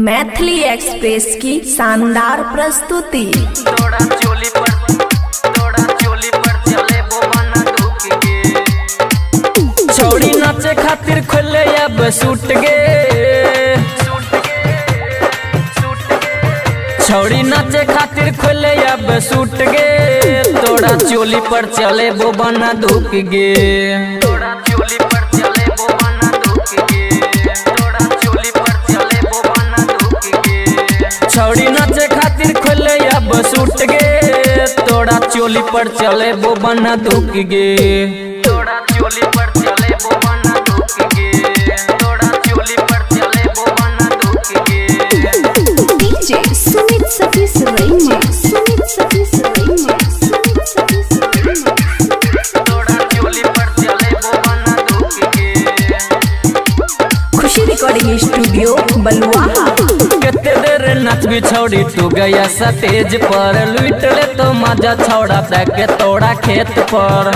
Maithili express की शानदार प्रस्तुति। तोड़ा चोली पर चले बोबना धूप गे। छौड़ी नाचे खातिर खोले अब सूट गे। छौड़ी नाचे खातिर खोले अब सूट गे। तोड़ा चोली पर चले बोबना धूप गे। तोड़ा चोली पर चले बोबना धूप गे। तोड़ा चोली पर चले बोबना धूप गे। छौड़ी नाचे खातिर खोले अब सूट गे। तोड़ा चोली पर चले बोबना धूप गे। तोड़ा चोली पर चले बोबना धूप गे। तोड़ा चोली पर चले बोबना धूप गे। डीजे सुमित सतीश रैना, सुमित सतीश रैना, सुमित सतीश रैना। तोड़ा चोली पर चले बोबना धूप गे। खुशी रिकॉर्डिंग स्टूडियो बलुआहा। कितने देर नचबी छौड़ी तू गया स्टेज पर। लूट ले तो मजा छौड़ा के तोड़ा खेत पर।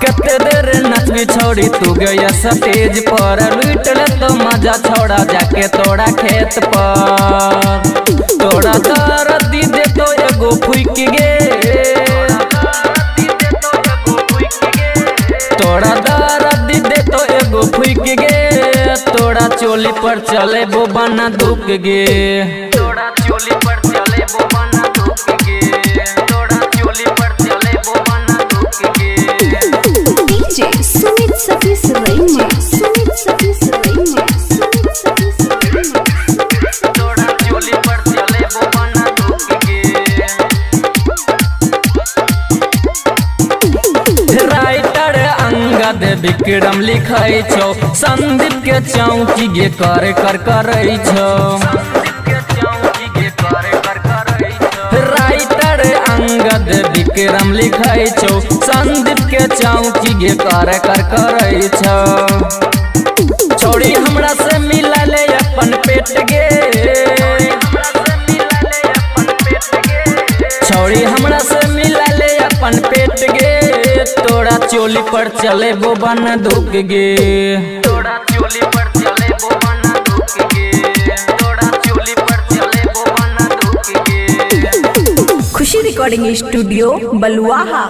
कितने देर नचबी छौड़ी तू गया स्टेज पर। लूट ले तो मजा छौड़ा जाके तोड़ा खेत पर। तोड़ा दर्द दे तो एगो फूक गे। तोड़ा दर्द दे तो एगो फूक गे। तोड़ा चोली पर चले बोबना धूप गे। तोड़ा चोली पर चले बोबना धूप गे। तोड़ा चोली पर चले बोबना धूप गे। डीजे सुमित सतीश रैना, सुमित सतीश रैना, सुमित सतीश रैना। तोड़ा चोली पर चले बोबना धूप गे। राइटर अंगद विक्रम लिखै छौ। संदीप के चौकी गे कर कर करै छौ। राइटर अंगद विक्रम लिखै छौ। संदीप के चौकी गे कर कर करै छौ। छौड़ी हमरा से मिला ले अपन पेट गे। छौड़ी हमरा से मिला ले अपन पेट गे। तोड़ा चोली पर चले बोबना धूप गे। तोड़ा चोली पर चले बोबना धूप गे। तोड़ा चोली पर चले बोबना धूप गे। खुशी रिकॉर्डिंग स्टूडियो बलुआहा।